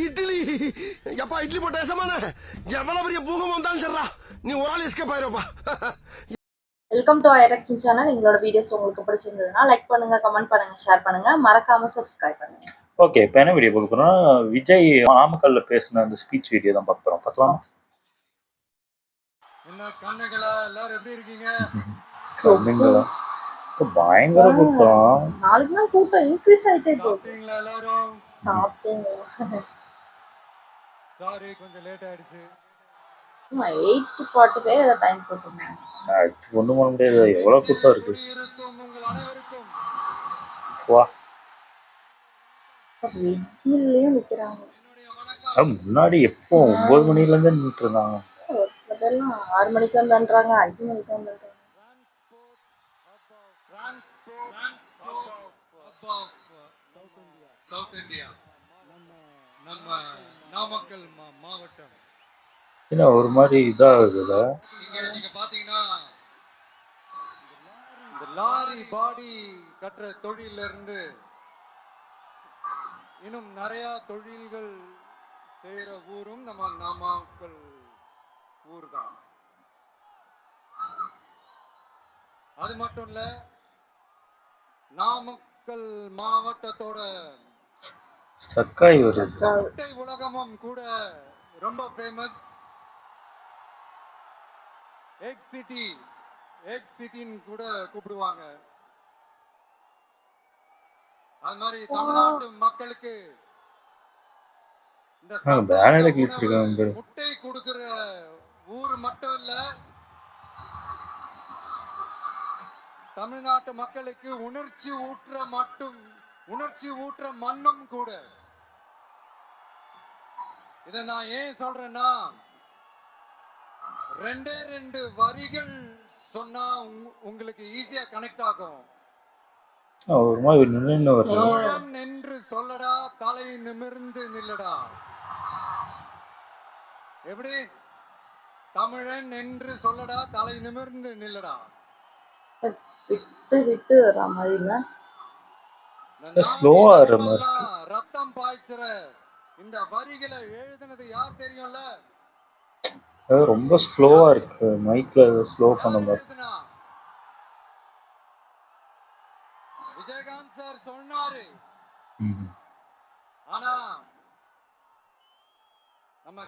இட்லி எப்பா இட்லி போட்ட ஏசமான எவ்வளவு பெரிய பூகம் வந்தாலும் சரிடா நீ ஒரு ஆள் எஸ்கேப் ஆயிருப்பா. வெல்கம் டு ஐரக்ஷன் சேனல். எங்களோட வீடியோஸ் உங்களுக்கு பிடிச்சிருந்ததுன்னா லைக் பண்ணுங்க, கமெண்ட் பண்ணுங்க, ஷேர் பண்ணுங்க, மறக்காம சப்ஸ்கிரைப் பண்ணுங்க. ஓகே, இப்போ என்ன வீடியோ பார்க்க போறோம்? விஜய் நாமக்கல்ல பேசின அந்த ஸ்பீச் வீடியோ தான் பார்க்க போறோம். பார்க்கலாம். என்ன கண்ணுகளா, எல்லாரும் எப்படி இருக்கீங்க? கண்ணுங்களா பயங்கர கூட்டம். நாளைக்கு நாள் கூட்டம் இன்க்ரீஸ் ஆயிட்டே போகுது. சாப்பிட்டீங்களா எல்லாரும்? சாப்பிட்டேங்க. சாரி, கொஞ்சம் லேட் ஆயிடுச்சு. 8:40 ஏதோ டைம் போட்டுருந்தாங்க. ஒண்ணும் பண்ண முடியாது, எவ்வளவு கூட்டம் இருக்கு. உங்கள் அனைவருக்கும் வா, வெயிலையும் நிக்கிறாங்க. முன்னாடி எப்போ 9 மணில இருந்து நின்றுட்டு இருந்தாங்க. ஒரு சிலர்லாம் 6 மணிக்கு வந்துன்றாங்க, 5 மணிக்கு வந்துன்றாங்க. சவுத் இந்தியா நம்ம நாமக்கல் மாவட்டம். ஏன்னா ஒரு மாதிரி இதாகுதுல. நீங்க பாத்தீங்கன்னா இந்த லாரி பாடி கட்டுற தொழில இருந்து இன்னும் நிறைய தொழில்கள் செய்யற ஊரும் நம்ம நாமக்கல் ஊர் தான். அது மட்டும் இல்ல, நாமக்கல் மாவட்டத்தோட சக்காய் வருது. முட்டை உலகமும் கூட ரொம்ப ஃபேமஸ். எக் சிட்டின்னு கூட கூப்பிடுவாங்க. அது மாதிரி தமிழ்நாட்டு மக்களுக்கு இந்த முட்டை கொடுக்கிற ஊர் மட்டும் இல்ல, தமிழ்நாட்டு மக்களுக்கு உணர்ச்சி ஊற்ற மண்ணும் கூட. இதை நான் ஏன் சொல்றேன்னா, 2 வரிகள் சொன்னா உங்களுக்கு ஈஸியா கனெக்ட் ஆகும். ஒரு மாதிரி நின்னு வருது. தமிழன் என்று சொல்லடா, தலை நிமிர்ந்து நில்லடா. எப்படி? தமிழன் என்று சொல்லடா, தலை நிமிர்ந்து நில்லடா. விட்டு வர மாதிரி இல்ல, ஸ்லோவா வர மாதிரி. ரத்தம் பாய்ச்சற இந்த வரிகளை எழுதுனது யார் தெரியும்ல? ரொம்ப ஸ்லோவா இருக்கு, மைக்ல ஸ்லோ பண்ண மாதிரி. விஜயகாந்த் சார் சொன்னாரு. ஆனா நம்ம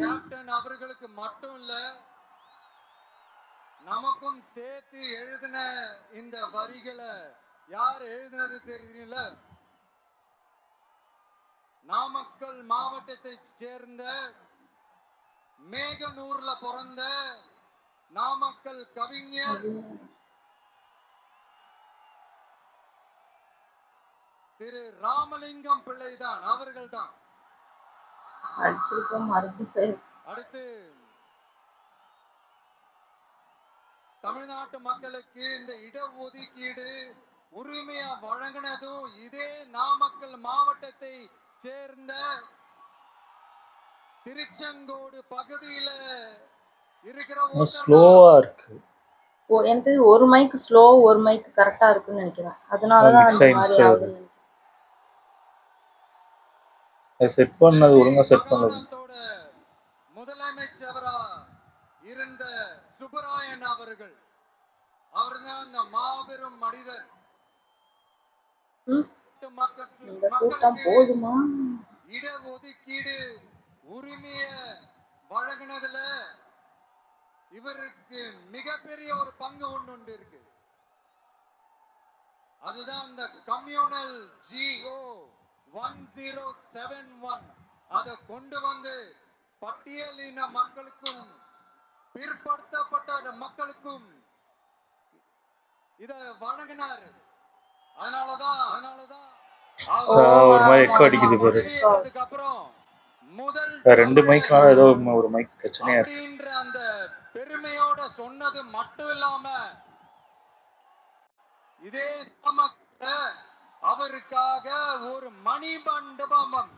கேப்டன் அவர்களுக்கு மட்டும் இல்ல, நமக்கும் சேர்த்து எழுதின இந்த வரிகளை யார் எழுதினது தெரியல? நாமக்கல் மாவட்டத்தை சேர்ந்த மேகனூர்ல பிறந்த நாமக்கல் கவிஞர் திரு ராமலிங்கம் பிள்ளைதான், அவர்கள் தான். அடுத்து தமிழ்நாட்டு மக்களுக்கு இந்த இடஒதுக்கீடு உரிமையா வழங்கினதும் இதே நாமக்கல் மாவட்டத்தை சேர்ந்த திருச்செங்கோடு பகுதியில இருக்கிற. ஸ்லோவா இருக்கு. எனக்கு ஒரு மைக் ஸ்லோ, ஒரு மைக் கரெக்டா இருக்குன்னு நினைக்கிறேன். அதனாலதான் அந்த மாதிரி ஆகுதுன்னு நினைக்கிறேன். செட் பண்ணது ஒழுங்கா செட் பண்ணது. முதலமைச்சரா இருந்த சுப்பராயன் அவர்கள், அவர்தான் அந்த மாபெரும் மனிதர். இந்த கூட்டம் போதுமா? இடஒதுக்கீடு உரிமைய வழங்கினதுல இவருக்கு மிகப்பெரிய ஒரு பங்கு ஒன்று இருக்கு. அதுதான் அந்த கம்யூனல் GO 1071 அதை கொண்டு வந்து பட்டியலின மக்களுக்கும் பிற்படுத்தப்பட்ட மக்களுக்கும் இத வழங்கினார். அதனாலதான் ஒரு மாதிரி எக்கோ அடிக்குது பாரு. அப்புறம் முதல் 2 மைக்னால ஏதோ ஒரு மைக் பிரச்சனையா இருக்கு. அந்த பெருமையோட சொன்னது மட்டும் இல்லாம இதே அவருக்காக ஒரு மணிமண்டபம்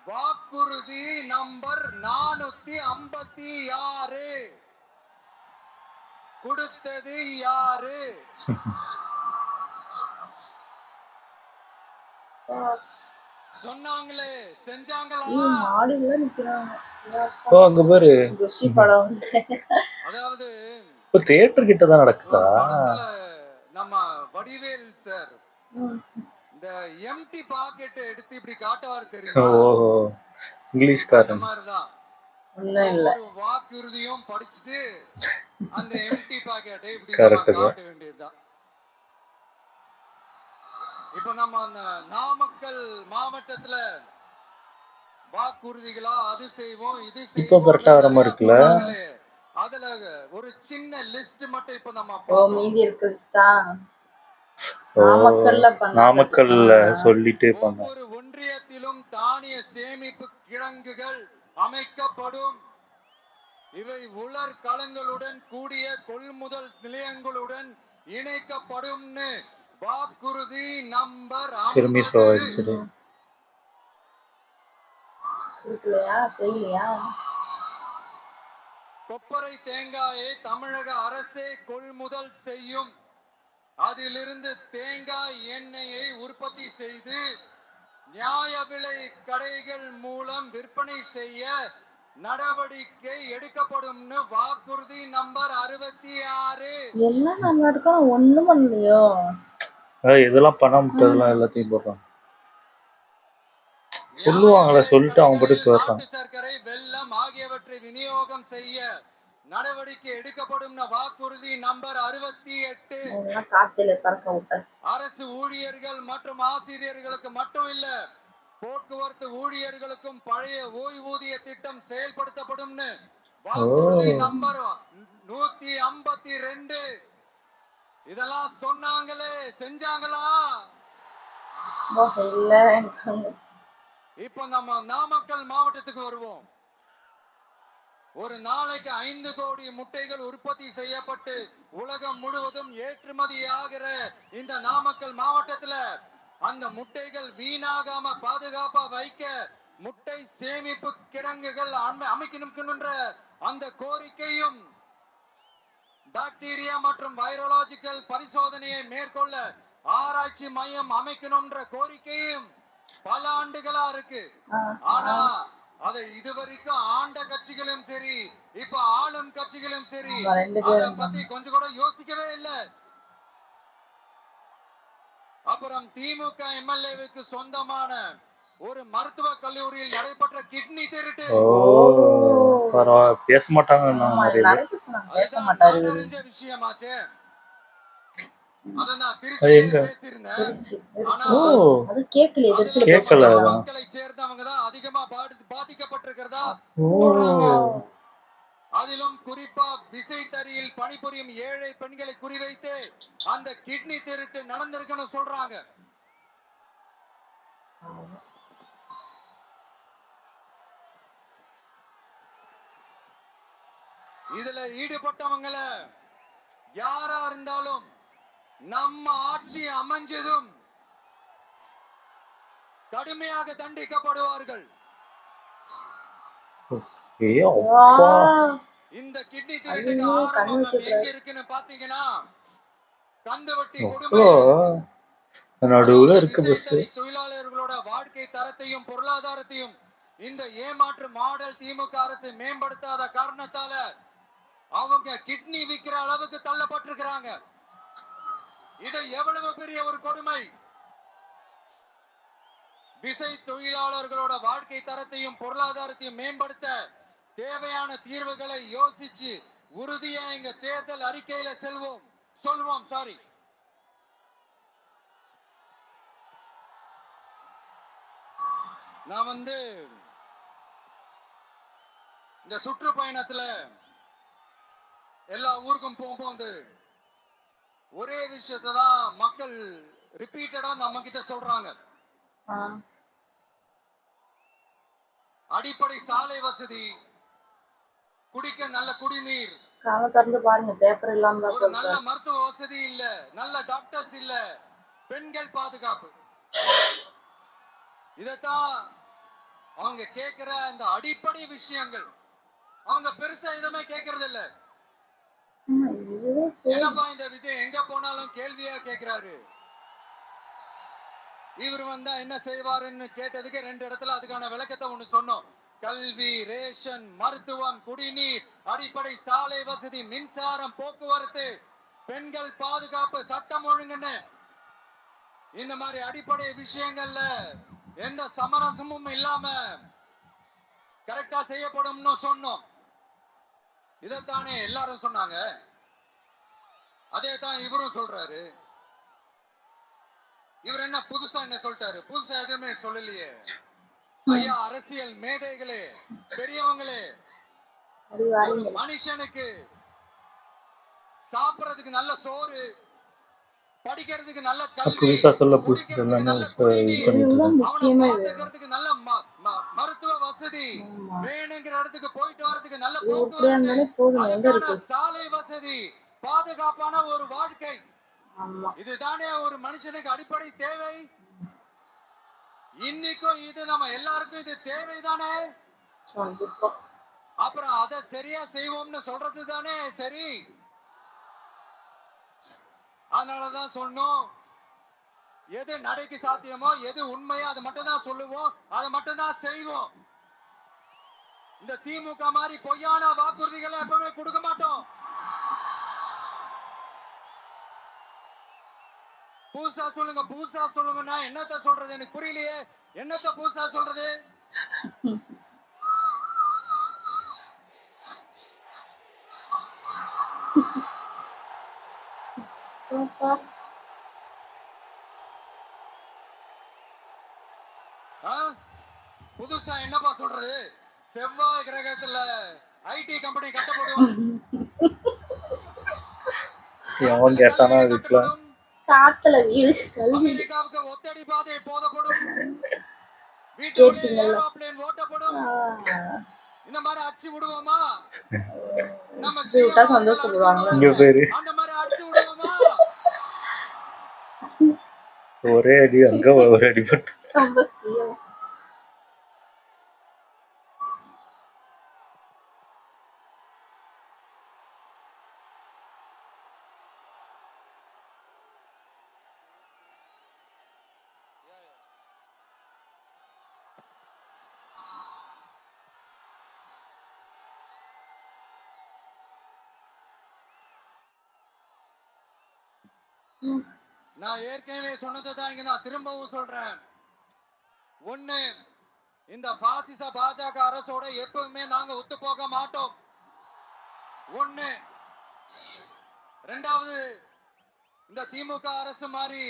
வாக்குறுதி நம்பர் 456 கொடுத்தது யாரு? சொன்னாங்களே செஞ்சாங்களா? மாடியில நிக்கிறாங்க. ஓ அங்க பாரு, குஷி படம் வந்து. அதாவது இப்ப தியேட்டர் கிட்ட தான் நடக்குதா? ஒரு படத்துல நம்ம வடிவேல் சார் ம். இந்த எம்டி பாக்கெட் எடுத்து இப்படி காட்டுவாரு ஓ தெரியுமா? அந்த இங்கிலீஷ்காரன். மாதிரிதான் ஒண்ணும் இல்ல. ஒரு வாக்குறுதியும் படிச்சுட்டு அந்த எம்டி பாக்கெட்டை இப்படி நம்ம கரெக்ட் தான். காட்ட வேண்டியதுதான். இப்ப நம்ம அந்த நாமக்கல் மாவட்டத்துல வாக்குறுதிகளா அது செய்வோம் இது இப்ப செய்வோம் கரெக்டா வர மாதிரி இருக்குல்ல? அதுல ஒரு சின்ன லிஸ்ட் மட்டும் இப்ப நம்ம ஓ பார்ப்போம். மீதி இருக்குதா? ஓ நாமக்கல்ல பண்ணது. நாமக்கல்ல சொல்லிட்டு பண்ண. ஒவ்வொரு ஒன்றியத்திலும் தானிய சேமிப்பு கிடங்குகள் அமைக்கப்படும். இவை உலர் களங்களுடன் கூடிய கொள்முதல் நிலையங்களுடன் இணைக்கப்படும்னு வாக்குறுதி நம்பர் திரும்பி ஸ்லோ ஆயிடுச்சு. இருக்கலையா? செய்யலையா? கொப்பரை தேங்காயை தமிழக அரசே கொள்முதல் செய்யும். அதிலிருந்து தேங்காய் எண்ணெயை உற்பத்தி செய்து நியாய விலை கடைகள் மூலம் விற்பனை செய்ய நடவடிக்கை எடுக்கப்படும்னு வாக்குறுதி நம்பர் 66. எல்லாம் நல்லா இருக்கும், ஒண்ணும் பண்ணலையோ? இதெல்லாம் பண்ண முட்டதெல்லாம் எல்லாத்தையும் போடுறாங்க. சொல்லுவாங்களே, சொல்லிட்டு அவங்க பட்டு போயிடுறாங்க. நாட்டு சர்க்கரை வெல்லம் ஆகியவற்றை விநியோகம் செய்ய நடவடிக்கை எடுக்கப்படும் வாக்குறுதி நம்பர் 68. காத்தில பறக்க விட்டாச்சு. அரசு ஊழியர்கள் மற்றும் ஆசிரியர்களுக்கு மட்டும் இல்ல, போக்குவரத்து ஊழியர்களுக்கும் பழைய ஓய்வூதிய திட்டம் செயல்படுத்தப்படும் வாக்குறுதி நம்பர் 152. இதெல்லாம் சொன்னாங்களே செஞ்சாங்களா? இல்ல. இப்ப நம்ம நாமக்கல் மாவட்டத்துக்கு வருவோம். ஒரு நாளைக்கு 5 கோடி முட்டைகள் உற்பத்தி செய்யப்பட்டு உலகம் முழுவதும் ஏற்றுமதி ஆகிற இந்த நாமக்கல் மாவட்டத்துல அந்த முட்டைகள் வீணாகாம பாதுகாப்பா வைக்க முட்டை சேமிப்பு கிடங்குகள் அமைக்கணும்ன்ற அந்த கோரிக்கையும், பாக்டீரியா மற்றும் வைரலாஜிக்கல் பரிசோதனையை மேற்கொள்ள ஆராய்ச்சி மையம் அமைக்கணும்ன்ற கோரிக்கையும் பல ஆண்டுகளா இருக்கு. ஆனா அதை இதுவரைக்கும் ஆண்ட கட்சிகளும் சரி, இப்ப ஆளும் கட்சிகளும் சரி, அதை பத்தி கொஞ்சம் கூட யோசிக்கவே இல்லை. அப்புறம் திமுக எம்எல்ஏவுக்கு சொந்தமான ஒரு மருத்துவ கல்லூரியில் நடைபெற்ற கிட்னி திருட்டு. பேச மாட்டாங்க விஷயமாச்சு. மக்களை சேர்ந்தவங்க தான் அதிகமா பாதிக்கப்பட்டிருக்கிறதா. அதிலும் குறிப்பா விசைத்தறியில் பணிபுரியும் ஏழை பெண்களை குறிவைத்து அந்த கிட்னி திருட்டு நடந்திருக்குன்னு சொல்றாங்க. இதுல ஈடுபட்டவங்கள யாரா இருந்தாலும் நம்ம ஆட்சி அமைஞ்சதும் கடுமையாக தண்டிக்கப்படுவார்கள். இந்த கிட்னி திருட்டுக்கு ஆரம்பம் எங்க இருக்குன்னு பாத்தீங்கன்னா, கந்துவட்டி கொடுமை நடுவுல இருக்கு. தொழிலாளர்களோட வாழ்க்கை தரத்தையும் பொருளாதாரத்தையும் இந்த ஏமாற்று மாடல் திமுக அரசு மேம்படுத்தாத காரணத்தால அவங்க கிட்னி விக்கிற அளவுக்கு தள்ளப்பட்டிருக்கிறாங்க. இது எவ்வளவு பெரிய ஒரு கொடுமை! விசை தொழிலாளர்களோட வாழ்க்கை தரத்தையும் பொருளாதாரத்தையும் மேம்படுத்த தேவையான தீர்வுகளை யோசிச்சு உறுதியா எங்க தேர்தல் அறிக்கையில சொல்வோம். நான் இந்த சுற்றுப்பயணத்துல எல்லா ஊருக்கும் போகும்போது ஒரே விஷயத்தை தான் மக்கள் ரிப்பீட்டடா நம்ம கிட்ட சொல்றாங்க. அடிப்படை சாலை வசதி, குடிக்க நல்ல குடிநீர், பாருங்க பேப்பர் இல்லாம ஒரு நல்ல மருத்துவ வசதி இல்ல, நல்ல டாக்டர்ஸ் இல்ல, பெண்கள் பாதுகாப்பு. இதத்தான் அவங்க கேட்கிற அந்த அடிப்படை விஷயங்கள். அவங்க பெருசா எதுவுமே கேட்கறது இல்ல. என்னப்பா இந்த விஷயம் எங்க போனாலும் கேள்வியா கேட்கிறாரு. இவர் வந்தா என்ன செய்வாருன்னு கேட்டதுக்கு 2 இடத்துல அதுக்கான விளக்கத்தை ஒண்ணு சொன்னோம். கல்வி, ரேஷன், மருத்துவம், குடிநீர், அடிப்படை சாலை வசதி, மின்சாரம், போக்குவரத்து, பெண்கள் பாதுகாப்பு, சட்டம் ஒழுங்குன்னு இந்த மாதிரி அடிப்படை விஷயங்கள்ல எந்த சமரசமும் இல்லாம கரெக்டா செய்யப்படும்னு சொன்னோம். இதைத்தானே எல்லாரும் சொன்னாங்க. அதே தான் இவரும் சொல்றாரு. இவர் என்ன புதுசா என்ன சொல்லிட்டாரு? புதுசா எதுவுமே சொல்லலையே. ஐயா, அரசியல் மேதைகளே, பெரியவங்களே, ஒரு மனுஷனுக்கு சாப்பிடறதுக்கு நல்ல சோறு, படிக்கிறதுக்கு நல்ல கல்வி, புதுசா சொல்ல புதுசா குடிக்கிறதுக்கு நல்ல இது குடிநீர், பண்ணிட்டு அவனை பார்த்துக்கிறதுக்கு நல்ல மருத்துவ வசதி, வேணுங்கிற இடத்துக்கு போயிட்டு வரதுக்கு நல்ல போக்குவரத்து, அதுக்கான சாலை வசதி, பாதுகாப்பான ஒரு வாழ்க்கை, இதுதானே ஒரு மனுஷனுக்கு அடிப்படை தேவை. இன்னைக்கும் இது நம்ம எல்லாருக்கும் இது தேவைதானே. அப்புறம் அதை சரியா செய்வோம்னு சொல்றது தானே சரி. அதனாலதான் சொன்னோம், எது நடைக்கு சாத்தியமோ, எது உண்மையோ அதை மட்டும் தான் சொல்லுவோம், அதை மட்டும் தான் செய்வோம். இந்த திமுக மாதிரி பொய்யான வாக்குறுதிகளை எப்பவுமே கொடுக்க மாட்டோம். புதுசா சொல்லுங்க, புதுசா சொல்லுங்கன்னா என்னத்த சொல்றது எனக்கு புரியலையே. என்னத்த புதுசா சொல்றது? புதுசா என்னப்பா சொல்றது? செவ்வாய் கிரகத்துல ஐடி கம்பெனி கட்டப்படும். அவன் கேட்டானா வீட்டுல காத்துல வீடு அமெரிக்காவுக்கு ஒத்தடி பாதை போடப்படும். வீட்டுக்குள்ளே ஏரோப்ளேன் ஓட்டப்படும். இந்த மாதிரி அடிச்சு விடுவோமா? நம்ம சொல்லுவாங்க. இங்க பேரு அந்த மாதிரி அடிச்சு விடுவோமா? ஒரே அடி, அங்க ஒரு அடி பட்டு. நான் ஏற்கனவே சொன்னதுதான் இங்க நான் திரும்பவும் சொல்றேன். ஒண்ணு, இந்த பாசிச பாஜக அரசோட எப்பவுமே நாங்க ஒத்து போக மாட்டோம். ஒண்ணு. ரெண்டாவது, இந்த திமுக அரசு மாதிரி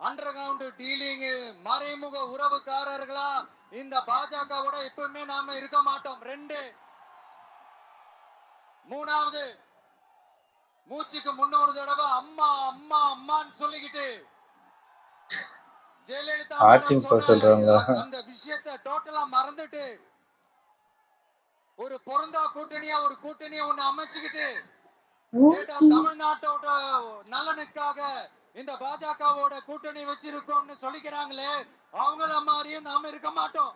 அண்டர் கிரவுண்ட் டீலிங், மறைமுக உறவுக்காரர்களா இந்த பாஜகவோட எப்பவுமே நாம இருக்க மாட்டோம். 2. மூணாவது, மூச்சுக்கு 300 தடவை அம்மா அம்மா அம்மான்னு சொல்லிக்கிட்டு ஜெயலலிதா சொல்றாங்க. அந்த விஷயத்தை டோட்டலா மறந்துட்டு ஒரு பொருந்தா கூட்டணியா ஒரு கூட்டணியை ஒண்ணு அமைச்சுக்கிட்டு தமிழ்நாட்டோட நலனுக்காக இந்த பாஜகவோட கூட்டணி வச்சிருக்கோம்னு சொல்லிக்கிறாங்களே, அவங்கள மாதிரியும் நாம இருக்க மாட்டோம்.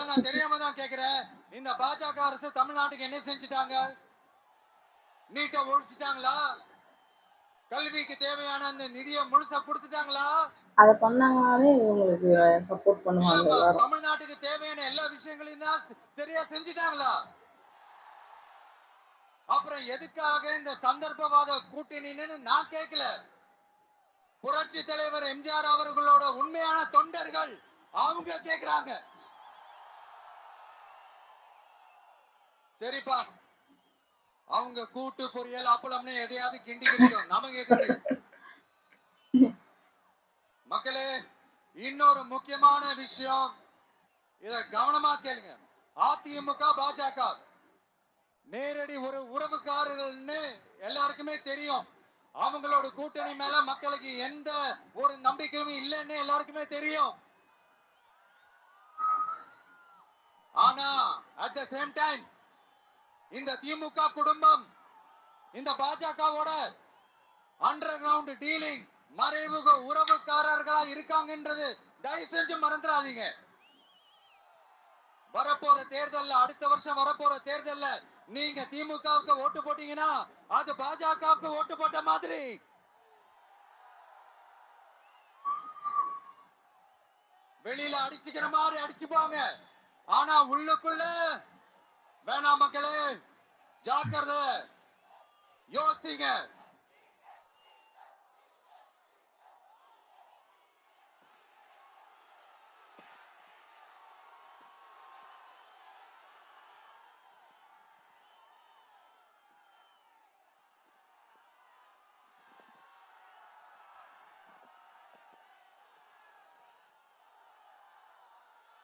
நான் தெரியாம தான் கேக்குறேன். இந்த பாஜக அரசு தமிழ்நாட்டுக்கு என்ன செஞ்சுட்டாங்க? நீட்டை ஒழிச்சிட்டாங்களா? கல்விக்கு தேவையான அந்த நிதியை முழுசா கொடுத்துட்டாங்களா? அத பண்ணாங்களே உங்களுக்கு சப்போர்ட் பண்ணுவாங்க. தமிழ்நாட்டுக்கு தேவையான எல்லா விஷயங்களையும் தான் சரியா செஞ்சுட்டாங்களா? அப்புறம் எதுக்காக இந்த சந்தர்ப்பவாத கூட்டணின்னு நான் கேட்கல. புரட்சி தலைவர் எம்ஜிஆர் அவர்களோட உண்மையான தொண்டர்கள் அவங்க கேக்குறாங்க. சரிப்பா, அவங்க கூட்டு பொரியல் அப்பளம்னு எதையாவது கிண்டி கிடைக்கும், நமக்கு எதுக்கு? மக்களே, இன்னொரு முக்கியமான விஷயம், இத கவனமா கேளுங்க. அதிமுக பாஜக நேரடி ஒரு உறவுக்காரர்கள்னு எல்லாருக்குமே தெரியும். அவங்களோட கூட்டணி மேல மக்களுக்கு எந்த ஒரு நம்பிக்கையும் இல்லைன்னு எல்லாருக்குமே தெரியும். ஆனா at the same time இந்த திமுக குடும்பம் இந்த பாஜகவோட அண்டர் கிரவுண்ட் டீலிங், மறைமுக உறவுக்காரர்களா இருக்காங்கன்றது தயவு செஞ்சு மறந்துடாதீங்க. வரப்போற தேர்தல்ல, அடுத்த வருஷம் வரப்போற தேர்தல்ல நீங்க திமுகவுக்கு ஓட்டு போட்டீங்கன்னா அது பாஜகவுக்கு ஓட்டு போட்ட மாதிரி. வெளியில அடிச்சுக்கிற மாதிரி அடிச்சுப்பாங்க, ஆனா உள்ளுக்குள்ள வேணாம் மக்களே, ஜாக்கிரதை, யோசிங்க.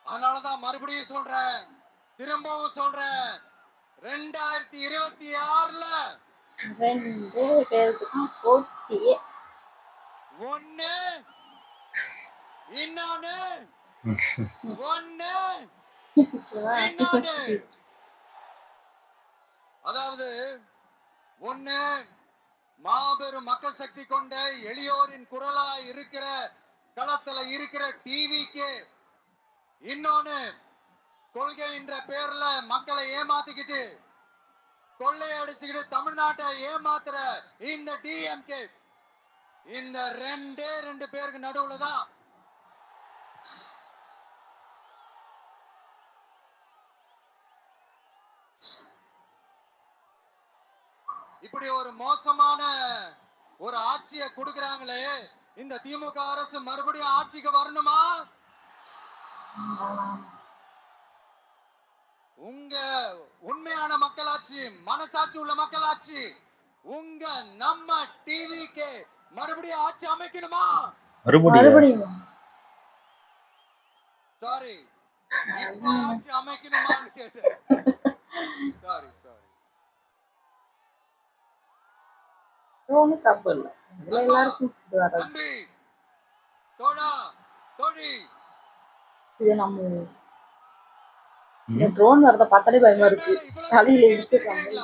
அதனாலதான் மறுபடியும் சொல்றேன், திரும்பவும் சொல்றேன், 2026ல 2 பேருக்கும் போட்டியே. ஒண்ணு இன்னொன்னு ஒண்ணு இன்னொன்னு. அதாவது ஒண்ணு மாபெரும் மக்கள் சக்தி கொண்ட எளியோரின் குரலா இருக்கிற களத்துல இருக்கிற டிவிக்கு, இன்னொன்னு கொள்கை என்ற பேர்ல மக்களை ஏமாத்திக்கிட்டு கொள்ளையடிச்சுக்கிட்டு தமிழ்நாட்டை ஏமாத்துற இந்த டிஎம்கே. இந்த 2 பேருக்கு நடுவுல தான் இப்படி ஒரு மோசமான ஒரு ஆட்சியை கொடுக்கறாங்களே, இந்த திமுக அரசு மறுபடியும் ஆட்சிக்கு வரணுமா? உங்க உண்மையான மக்களாட்சி, மனசாட்சி உள்ள மக்களாட்சி, உங்க நம்ம டிவிக்கு மறுபடியும் ஆட்சி அமைக்கணுமா? மறுபடியும் சாரி, ஆட்சி அமைக்கணுமான்னு கேட்டேன். Sorry sorry. ஒன்றும் தப்பு இல்லை, எல்லாருக்கும் தம்பி, தோழா, தோழி, இது நம்ம இந்த ட்ரோன் வரத பார்த்தாலே பயமா இருக்கு. தலையில இடிச்சிருக்காங்க.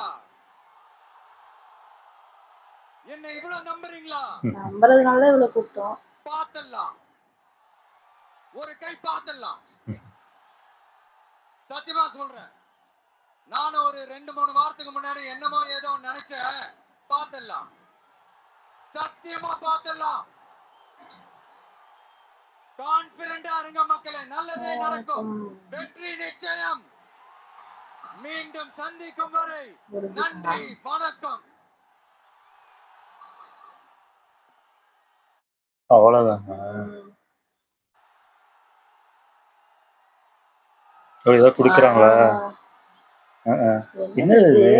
என்ன இவ்வளவு நம்புறீங்களா? நம்புறதுனால இவ்வளவு கூப்பிட்டோம். பார்த்தலாம், ஒரு கை பார்த்தலாம். சத்தியமா சொல்றேன், நானும் ஒரு 2-3 வாரத்துக்கு முன்னாடி என்னமோ ஏதோ நினைச்சேன். பார்த்தலாம், சத்தியமா பார்த்தலாம். கான்பிடண்டா இருங்க மக்களே, நல்லதே நடக்கும், வெற்றி நிச்சயம். மீண்டும் சந்திக்கும் வரை நன்றி, வணக்கம். அவ்வளவுதான். ஏதாவது குடுக்குறாங்களா? என்னது இது?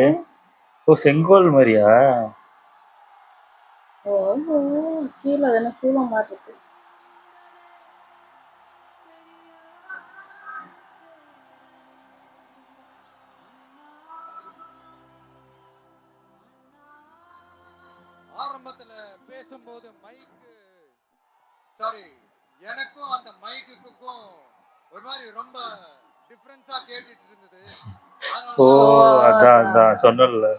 ஓ, செங்கோல் மாதிரியா? கீழே தானே சூளம் மாதிரி இருக்கு. ஆரம்பத்துல பேசும்போது மைக்கு, சாரி, எனக்கும் அந்த மைக்குக்கும் ஒரு மாதிரி ரொம்ப டிஃபரன்ஸா கேட்டுட்டு இருந்தது. ஓ, அதான் சொன்னல,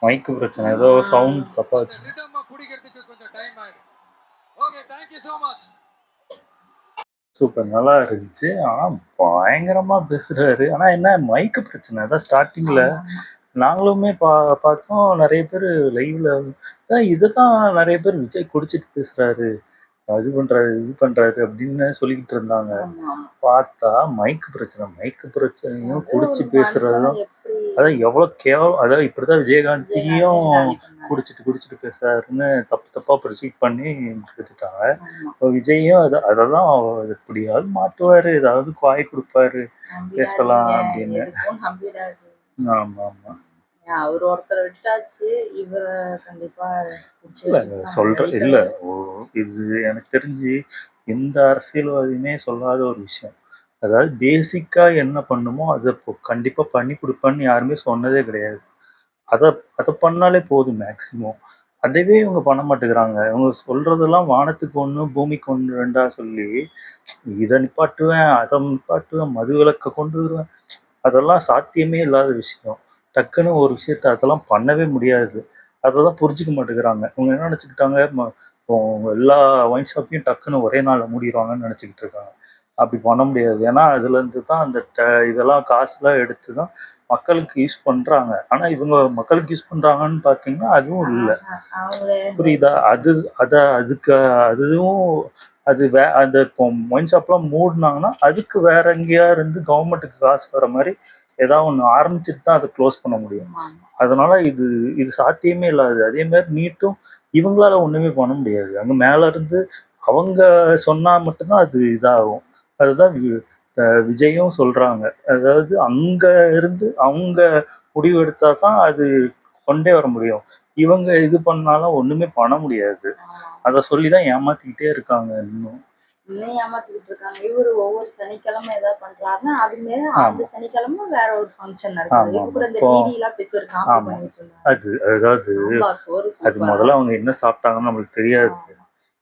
மைக்கு பிரச்சனை, ஏதோ சவுண்ட் தப்பா இருக்கு. ரிதம் புடிக்கிறதுக்கு கொஞ்சம் டைம் ஆயிடுச்சு. Okay, thank you so much. Super, நல்லா இருந்துச்சு. ஆனா பயங்கரமா பேசுறாரு. ஆனா என்ன மைக்கு பிரச்சனை, அதான் ஸ்டார்டிங்ல நாங்களுமே பார்த்தோம். நிறைய பேர் லைவ்ல இதுதான் நிறைய பேர் விஜய் குடிச்சிட்டு பேசுறாரு, அது பண்றாரு, இது பண்றாரு அப்படின்னு சொல்லிக்கிட்டு இருந்தாங்க. பார்த்தா மைக்கு பிரச்சனையும் குடிச்சு பேசுறதும், அதான் எவ்வளவு கேவலம். அதாவது இப்படிதான் விஜயகாந்தையும் குடிச்சிட்டு பேசுறாருன்னு தப்பா ப்ரொசீட் பண்ணி எடுத்துட்டாங்க. விஜயும் அதெல்லாம் எப்படியாவது மாட்டுவாரு, ஏதாவது காய் கொடுப்பாரு, பேசலாம் அப்படின்னு. ஆமா ஆமா, அவர் ஒருத்தர் விட்டாச்சு, இவர கண்டிப்பா சொல்றேன். இல்ல, இது எனக்கு தெரிஞ்சு எந்த அரசியல்வாதியுமே சொல்லாத ஒரு விஷயம். அதாவது பேசிக்கா என்ன பண்ணுமோ அதை கண்டிப்பா பண்ணி கொடுப்பான்னு யாருமே சொன்னதே கிடையாது. அதை பண்ணாலே போதும் மேக்சிமம். அதவே இவங்க பண்ண மாட்டேங்கிறாங்க. இவங்க சொல்றதெல்லாம் வானத்துக்கு 1 பூமிக்கு 2 சொல்லி, இதை நிப்பாட்டுவேன், அதை நிப்பாட்டுவேன், மது விலக்க கொண்டு வருவேன், அதெல்லாம் சாத்தியமே இல்லாத விஷயம். டக்குன்னு ஒரு விஷயத்த அதெல்லாம் பண்ணவே முடியாது. அதெல்லாம் புரிஞ்சுக்க மாட்டேங்கிறாங்க. இவங்க என்ன நினச்சிக்கிட்டாங்க, எல்லா ஒயின் ஷாப்பையும் டக்குன்னு ஒரே நாளில் மூடிடுவாங்கன்னு நினச்சிக்கிட்டு இருக்காங்க. அப்படி பண்ண முடியாது. ஏன்னா அதுலேருந்து தான் அந்த இதெல்லாம் காசுலாம் எடுத்து தான் மக்களுக்கு யூஸ் பண்ணுறாங்க. ஆனால் இவங்க மக்களுக்கு யூஸ் பண்ணுறாங்கன்னு பார்த்தீங்கன்னா அதுவும் இல்லை. புரியுதா? அதுவும் அது அந்த இப்போ ஒயின் ஷாப்லாம் மூடினாங்கன்னா அதுக்கு வேற எங்கேயா இருந்து கவர்மெண்ட்டுக்கு காசு வர மாதிரி ஏதாவது ஒன்று ஆரம்பிச்சுட்டு தான் அதை க்ளோஸ் பண்ண முடியும். அதனால இது சாத்தியமே இல்லாது. அதே மாதிரி நீட்டும் இவங்களால ஒண்ணுமே பண்ண முடியாது. அங்க மேல இருந்து அவங்க சொன்னா மட்டும்தான் அது இதாகும். அதுதான் விஜயும் சொல்றாங்க. அதாவது அங்க இருந்து அவங்க முடிவு எடுத்தா தான் அது கொண்டே வர முடியும். இவங்க இது பண்ணாலும் ஒண்ணுமே பண்ண முடியாது. அத சொல்லிதான் ஏமாத்திக்கிட்டே இருக்காங்க இன்னும். இன்னும் ஏமாத்திக்கிட்டு இருக்காங்க. இவரு ஒவ்வொரு சனிக்கிழமை ஏதாவது பண்றாருன்னா அது மேல அந்த சனிக்கிழமை வேற ஒரு ஃபங்க்ஷன் நடக்குது. இப்ப கூட இந்த டிடி எல்லாம் பேசி ஒரு காமெடி பண்ணிட்டு இருந்தாங்க. அது முதல்ல அவங்க என்ன சாப்பிட்டாங்கன்னு நம்மளுக்கு தெரியாது.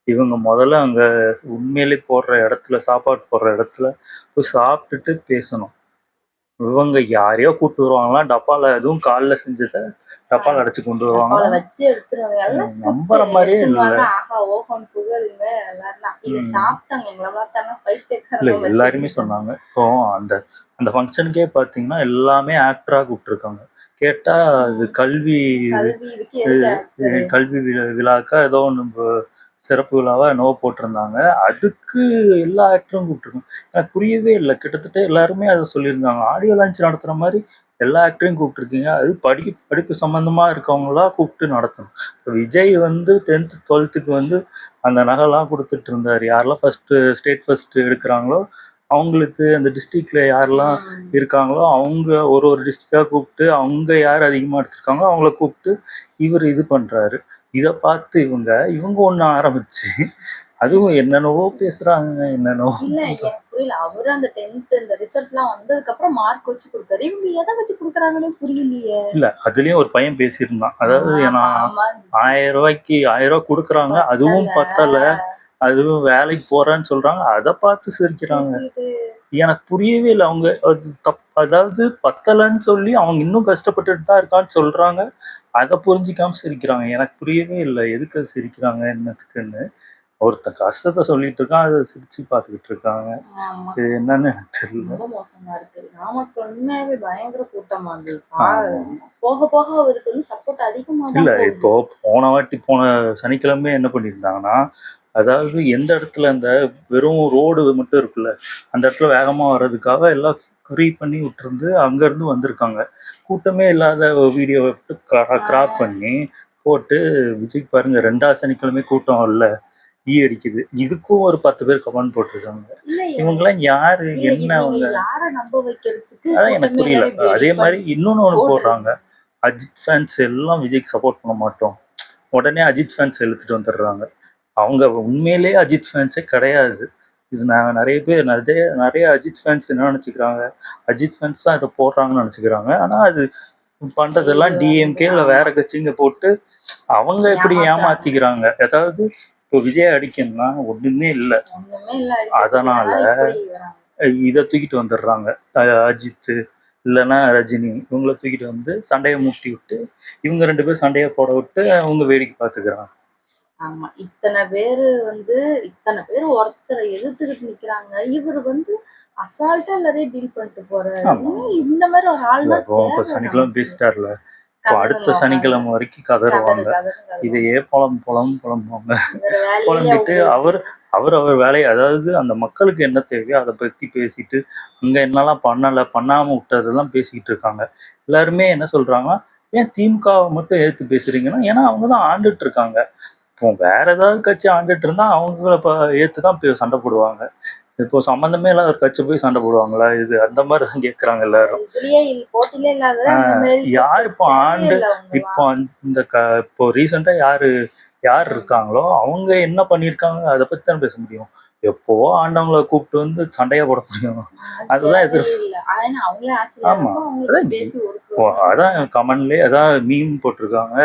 இவங்க முதல்ல அங்க உண்மையிலே போடுற இடத்துல சாப்பாடு போடுற இடத்துல போய் சாப்பிட்டுட்டு பேசணும். இவங்க யாரையோ கூட்டு வருவாங்களா டப்பால, எதுவும் காலைல செஞ்சத டப்பால அடைச்சு கொண்டு வருவாங்க. வச்சு எடுத்துருவாங்க. நம்புற மாதிரியே இல்ல. எல்லாருமே சொன்னாங்க. இப்போ அந்த ஃபங்க்ஷனுக்கே பாத்தீங்கன்னா எல்லாமே ஆக்டரா கூப்பிட்டுருக்காங்க. கேட்டா அது கல்வி விழாக்கா ஏதோ ஒன்று சிறப்பு விழாவா என்னவோ போட்டிருந்தாங்க. அதுக்கு எல்லா ஆக்டரும் கூப்பிட்டுருக்காங்க. எனக்கு புரியவே இல்லை. கிட்டத்தட்ட எல்லாருமே அதை சொல்லியிருந்தாங்க. ஆடியோ லான்ச் நடத்துற மாதிரி எல்லா ஆக்டரையும் கூப்பிட்டுருக்கீங்க. அது படிப்பு சம்பந்தமா இருக்கவங்களா கூப்பிட்டு நடத்தணும். இப்போ விஜய் 10th 12th அந்த நகைலாம் கொடுத்துட்டு இருந்தாரு. யாரெல்லாம் ஸ்டேட் ஃபர்ஸ்ட் எடுக்கிறாங்களோ அவங்களுக்கு அந்த டிஸ்ட்ரிக்ட்ல யாரெல்லாம் இருக்காங்களோ அவங்க ஒரு டிஸ்ட்ரிக்டா கூப்பிட்டு அவங்க யார் அதிகமா எடுத்திருக்காங்களோ அவங்கள கூப்பிட்டு இவர் இது பண்றாரு. இதை பார்த்து இவங்க ஒண்ணு ஆரம்பிச்சு அதுவும் என்னென்னவோ பேசுறாங்க. என்னென்னவோ இல்ல எனக்கு புரியல. அவரு அந்த 10th இந்த ரிசல்ட்லாம் வந்ததுக்கு அப்புறம் மார்க் வச்சு கொடுத்தாரு. இவங்க எதை வச்சு கொடுக்குறாங்கன்னு புரியலையே. இல்ல அதுலயும் ஒரு பையன் பேசியிருந்தான். அதாவது நான் 1000 ரூபாய் கொடுக்குறாங்க, அதுவும் பத்தல, அதுவும் வேலைக்கு போறேன்னு சொல்றாங்க. அதை பார்த்து சிரிக்கிறாங்க. எனக்கு புரியவே இல்லை. அவங்க அதாவது பத்தலைன்னு சொல்லி அவங்க இன்னும் கஷ்டப்பட்டுட்டு தான் இருக்கான்னு சொல்றாங்க. அதை புரிஞ்சிக்காம சிரிக்கிறாங்க. எனக்கு புரியவே இல்லை எதுக்கு அது சிரிக்கிறாங்க என்னத்துக்குன்னு. ஒருத்தன் கஷ்டத்தை சொல்லிட்டு இருக்கான், அதை சிரிச்சு பார்த்துக்கிட்டு இருக்காங்க. இது என்னன்னு எனக்கு தெரியல. ரொம்ப மோசமா இருக்கு. நாமக்கு உண்மையாவே பயங்கர கூட்டமா இருந்தது. போக போக அவருக்கு சப்போர்ட் அதிகமா இல்ல. இப்போ போன சனிக்கிழமை என்ன பண்ணியிருந்தாங்கன்னா, அதாவது எந்த இடத்துல அந்த வெறும் ரோடு மட்டும் இருக்குல்ல, அந்த இடத்துல வேகமா வர்றதுக்காக எல்லாம் ஃப்ரீ பண்ணி விட்டுருந்து அங்க இருந்து வந்திருக்காங்க. கூட்டமே இல்லாத வீடியோவை கிராப் பண்ணி போட்டு விஜய் பாருங்க 2வது சனிக்கிழமை கூட்டம் இல்ல அடிக்குது. இதுக்கும் ஒரு 10 பேர் கமெண்ட் போட்டிருக்காங்க. இவங்கெல்லாம் யாரு என்ன அவங்க அதான் எனக்கு புரியல. அதே மாதிரி இன்னொன்னு போடுறாங்க, அஜித் ஃபேன்ஸ் எல்லாம் விஜய்க்கு சப்போர்ட் பண்ண மாட்டோம். உடனே அஜித் ஃபேன்ஸ் இழுத்துட்டு வந்துடுறாங்க. அவங்க உண்மையிலேயே அஜித் ஃபேன்ஸே கிடையாது. இது நான் நிறைய அஜித் ஃபேன்ஸ் என்ன நினைச்சுக்கிறாங்க, அஜித் ஃபேன்ஸ் தான் இதை போடுறாங்கன்னு நினைச்சுக்கிறாங்க. ஆனா அது பண்றதெல்லாம் டிஎம்கே இல்ல வேற கட்சிங்க போட்டு அவங்க எப்படி ஏமாத்திக்கிறாங்க. அதாவது இப்போ விஜய் அடிக்கணும்னா ஒண்ணுமே இல்லை. அதனால இதை தூக்கிட்டு வந்துடுறாங்க. அஜித் இல்லைன்னா ரஜினி இவங்கள தூக்கிட்டு வந்து சண்டையை மூட்டி விட்டு இவங்க 2 பேரும் சண்டையை போட விட்டு அவங்க வேடிக்கை பார்த்துக்கிறாங்க. ஆமா, இத்தனை பேரு ஒருத்தரை எதிர்த்துக்கிட்டு நிக்கிறாங்க. இவரு அசால்ட்டா எல்லாரையும் டீல் பண்ணிட்டு போறாரு. இந்த மாதிரி ஒரு ஆள் தான் சனிக்கிழமை பேசிட்டார்ல, அடுத்த சனிக்கிழமை வரைக்கும் கதறுவாங்க. இதையே புலம்புவாங்க. புலம்பிட்டு அவர் வேலையை, அதாவது அந்த மக்களுக்கு என்ன தேவையோ அதை பத்தி பேசிட்டு அங்க என்னெல்லாம் பண்ணாம விட்டதெல்லாம் பேசிக்கிட்டு இருக்காங்க. எல்லாருமே என்ன சொல்றாங்கன்னா, ஏன் திமுகவை மட்டும் ஏத்து பேசுறீங்கன்னா, ஏன்னா அவங்கதான் ஆண்டுட்டு இருக்காங்க. இப்போ வேற ஏதாவது கட்சி ஆண்டுட்டு இருந்தா அவங்கள ஏத்துதான் சண்டை போடுவாங்க. இப்போ சம்பந்தமே இல்லாத ஒரு கட்சி போய் சண்டை போடுவாங்களா? இது அந்த மாதிரிதான் கேக்குறாங்க எல்லாரும். யார் இப்போ ஆண்டு இப்போ ரீசெண்டா யார் இருக்காங்களோ அவங்க என்ன பண்ணிருக்காங்க அதை பத்தி தான் பேச முடியும். எப்போவோ ஆண்டவங்களை கூப்பிட்டு சண்டையா போட முடியும். அதுதான் ஆமா, அதான் கமெண்ட்லயே அதான் மீம் போட்டிருக்காங்க.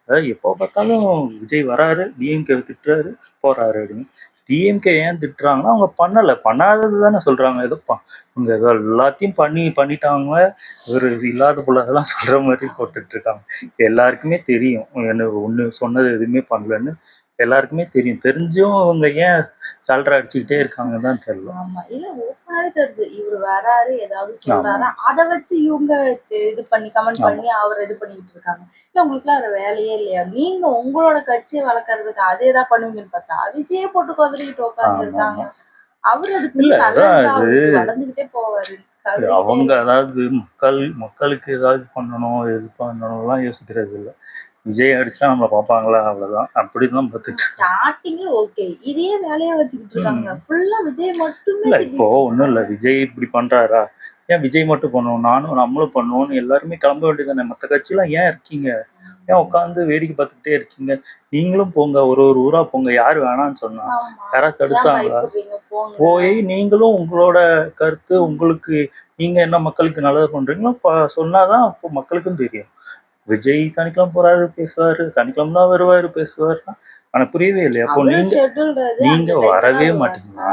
அதாவது எப்போ பார்த்தாலும் விஜய் வராரு, டிஎம்கே திட்டுறாரு, போறாரு அப்படின்னு. டிஎம்கே ஏன் திட்டுறாங்கன்னா அவங்க பண்ணாதது தானே சொல்றாங்க. அவங்க ஏதோ எல்லாத்தையும் பண்ணிட்டாங்க, ஒரு இல்லாத போல அதெல்லாம் சொல்ற மாதிரி போட்டுட்டு இருக்காங்க. எல்லாருக்குமே தெரியும் ஒண்ணு சொன்னது எதுவுமே பண்ணலன்னு. எல்லாருக்குமே தெரியும். தெரிஞ்சும் அவங்க ஏன் சல்ற அடிச்சுக்கிட்டே இருக்காங்கன்னு தான் தெரியல. ஆமா. இல்ல ஓப்பனாவே தெரியுது. இவரு வராரு, ஏதாவது சொல்றாரா, அத வச்சு இவங்க இது பண்ணி கமெண்ட் ஆமா. பண்ணி அவர இது பண்ணிக்கிட்டு இருக்காங்க. இல்ல உங்களுக்குலாம் வேற வேலையே இல்லையா? நீங்க உங்களோட கட்சிய வளர்க்கறதுக்கு அதே தான் பண்ணுவீங்கன்னு பார்த்தா, விஜயே போட்டு கொதறிட்டு உட்கார்ந்துருக்காங்க. ஆமாமா. அவரு அதுக்கு இல்ல நல்லதுதான் அதான் அது அவருக்கு வளர்ந்துகிட்டே போவாரு. கதறிட்டே அவங்க அதாவது மக்களுக்கு ஏதாவது பண்ணணும், இது பண்ணணும்லாம் யோசிக்கிறது இல்ல. விஜய் அடிச்சா நம்மள பார்ப்பாங்களா? அவ்வளவுதான். அப்படிதான் பார்த்துட்டு ஸ்டார்டிங்ல ஓகே. இதையே வேலையா வச்சுக்கிட்டு இருக்காங்க. ம். ஃபுல்லா விஜய் மட்டுமே இல்ல திட்டிட்டு இப்போ ஒண்ணும் இல்ல. இருக்காங்க. விஜய் இப்படி பண்றாரா? ஏன் விஜய் மட்டும் பண்ணணும்? நம்மளும் பண்ணுவோம்னு எல்லாருமே கிளம்ப வேண்டியதுதானே. மத்த கட்சிலாம் ஏன் இருக்கீங்க? ஏன் உட்காந்து வேடிக்கை பார்த்துக்கிட்டே இருக்கீங்க? நீங்களும் போங்க. ஒரு ஒரு ஊரா போங்க. யாரு வேணாம்னு சொன்னா? ஆமா. யாராவது ஏன் தடுத்தாங்களா? பயப்படுறீங்க? போங்க. போய் நீங்களும் உங்களோட கருத்து உங்களுக்கு நீங்க என்ன மக்களுக்கு நல்லது பண்றீங்களோ சொன்னாதான் அப்போ மக்களுக்கும் தெரியும். விஜய் சனிக்கிழமை போறாரு பேசுவாரு, சனிக்கிழமை தான் வருவாரு பேசுவாருன்னா எனக்கு புரியவே இல்லையா? அப்போ அவரு நீங்க ஷெட்யூல்டு அது நீங்க அந்த டைம்ல வரவே தான் வருவாரு. மாட்டீங்களா?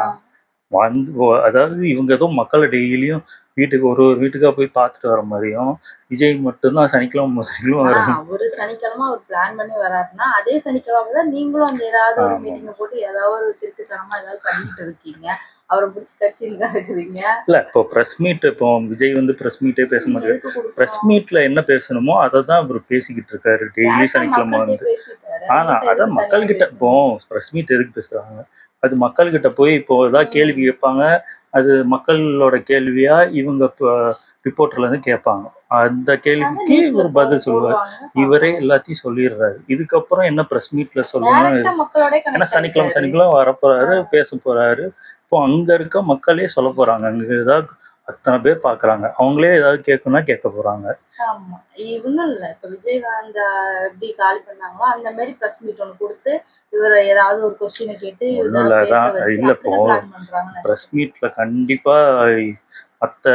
அதாவது இவங்க ஏதோ மக்களை டெய்லியும் வீட்டுக்கு ஒரு ஒரு வீட்டுக்கா போய் பார்த்துட்டு வர மாதிரியும், விஜய் மட்டும்தான் சனிக்கிழமை சனிக்கிழமை ஆனா வர அவரு சனிக்கிழமை அவர் பிளான் பண்ணி வராருன்னா, அதே சனிக்கிழமை தான் நீங்களும் அந்த ஏதாவது ஒரு ஆமா. மீட்டிங்க போட்டு ஏதாவது ஒரு திருட்டுத்தனமா ஏதாவது பண்ணிட்டு இருக்கீங்க. அவரை பிடிச்சி கட்சின்னு கிடக்குறீங்க. இல்ல இப்போ பிரஸ் மீட் இப்போ விஜய் வந்து பிரஸ் மீட்டே பேச மாட்டாரு. எதுக்கு பிரஸ் கொடுக்கணும்? மீட்ல என்ன பேசணுமோ அதை தான் அவர் பேசிக்கிட்டு இருக்காரு டெய்லி டேரக்டா சனிக்கிழமை மக்கள்கிட்ட வந்து. பேசிட்டாரு. ஆனா அவர்கிட்ட அதான் எதுக்கு தனியா மக்கள்கிட்ட இப்போ பேசணும்? பிரஸ் மீட் எதுக்கு பேசுறாங்க? அது மக்கள்கிட்ட போய் இப்போ ஏதாவது கேள்வி கேட்பாங்க. அது மக்களோட கேள்வியா இவங்க ரிப்போர்ட்டர்ல இருந்து கேட்பாங்க. அந்த அதான் கேள்விக்கு நியூஸ்ல இவர் பதில் சொல்லுவார். போடுவாங்க இவரே பார்க்கலாம். எல்லாத்தையும் சொல்லிடுறாரு. இதுக்கப்புறம் என்ன பிரஸ் மீட்ல சொல்லணும்? டேரக்டா மக்களோட ஏன்னா கனெக்ட் சனிக்கிழமை ஆயிட்டாரு. சனிக்கிழமை வரப்போறாரு, பேச போறாரு. இப்போ அங்க இருக்க மக்களே சொல்ல போறாங்க. அங்க ஏதாவது அத்தனை பேர் பாக்குறாங்க. அவங்களே ஏதாவது கேட்கணும்னா கேட்க போறாங்க. ஆமா. ஒண்ணும் இல்ல. இப்ப விஜயகாந்த எப்படி காலி பண்ணாங்களோ, அந்த மாதிரி பிரஸ் மீட் ஒண்ணு குடுத்து, இவர ஏதாவது ஒரு கொஸ்டின கேட்டு ஒண்ணும் ஏதாவது பேச இல்ல வச்சு இல்ல இப்போ அப்படிதான் பிளான் பண்றாங்கன்னு பிரஸ் நினைக்கிறேன். மீட்ல கண்டிப்பா மத்த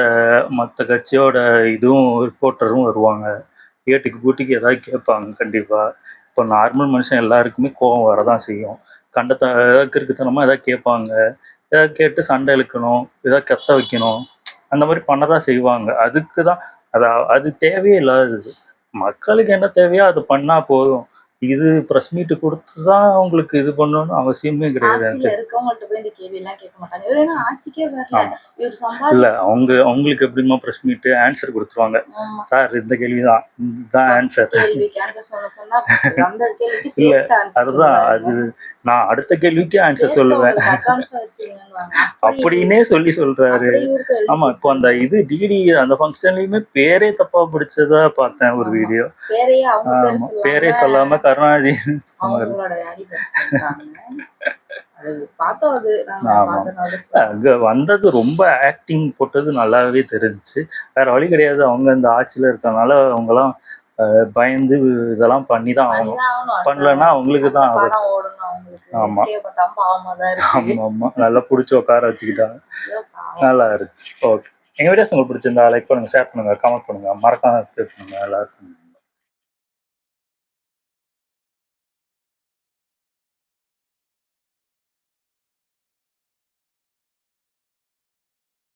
மத்த கட்சியோட இதுவும் ரிப்போர்ட்டரும் வருவாங்க. ஏட்டுக்கு பூட்டிக்கு ஏதாவது கேட்பாங்க கண்டிப்பா. இப்போ நார்மல் மனுஷன் எல்லாருக்குமே கோவம் வரதான் செய்யும். ஏதாவது கிறுக்குத்தனமா ஏதாவது கேட்பாங்க. ஏதாவது கேட்டு சண்டை இழுக்கணும், ஏதாவது கத்த வைக்கணும். அந்த மாதிரி பண்ணதான் செய்வாங்க. அதுக்கு தான் அது தேவையே இல்லாதது. மக்களுக்கு என்ன தேவையோ அது பண்ணா போதும். இது பிரஸ் மீட் கொடுத்து தான் அவங்களுக்கு இது பண்ணணும்னு அவசியமே கிடையாது. ஆட்சியில இருக்கவங்கள்ட்ட போய் இந்த கேள்வி எல்லாம் கேட்க மாட்டாங்க. இவரு என்ன ஆட்சிக்கே வரல. ஆமா. இவரு இல்ல சம்பாதி அவங்களுக்கு எப்படிமா பிரஸ் மீட் ஆன்சர் கொடுத்துருவாங்க. ஆமா. சார் இந்த கேள்விதான் இதுதான் ஃபர்ஸ்ட் ஆன்சர். கேள்விக்கு ஆன்சர் சொன்னா அந்த கேள்விக்கு இல்ல சேர்த்து ஆன்சர் அதுதான் சொல்லுவாருங்க. அது நான் அடுத்த கேள்விக்கு ஆன்சர் சேர்த்து சொல்லுவேன் உங்களுக்கு அட்வான்ஸா வச்சுக்கணும்னுவாங்க. அப்படி அப்படின்னே சொல்றாரு. அப்படி இவருக்கு எழுதி ஆமா இப்போ அந்த கொடுத்தாங்க. இது டிடி அந்த ஃபங்க்ஷன்லயுமே பேரே தப்பா பிடிச்சதா பார்த்தேன் ஒரு ஆமா. வீடியோ. பேரையே அவங்க பேரு ஆமா பேரே சொல்லாம சொல்லாம கருணாநிதி சொன்னாரு. அவங்களோட அடி பேர் சொல்றாங்க. அது பார்த்தோம். அது நாங்க ஆமா பார்த்தனால சொல்றோம். அங்க வந்தது ரொம்ப ஆக்டிங் போட்டது நல்லாவே தெரிஞ்சுச்சு. வேற வழி கிடையாது. அவங்க இந்த ஆட்சியில இருக்கறனால அவங்கலாம் பயந்து இதெல்லாம் பண்ணி தான் ஆகணும். பண்ணிதான் ஆகணும். அடுத்த பண்ணலன்னா அவங்களுக்கு அடுத்த தான் ஆபத்து. படம் ஓடணும் அவங்களுக்கு. ஆமா எஸ்கே பார்த்தாம பாவமா தான் இருக்கு. ஆமா நல்லா புடிச்சு உட்கார வச்சுக்கிட்டாங்க. ஐயோ பாவம். நல்லா இருந்துச்சு. ஓகே எங்க வீடியோஸ் உங்களுக்கு பிடிச்சிருந்தா லைக் பண்ணுங்க, ஷேர் பண்ணுங்க, கமெண்ட் பண்ணுங்க, மறக்காம சப்ஸ்கிரைப் பண்ணுங்க எல்லாருக்கும்.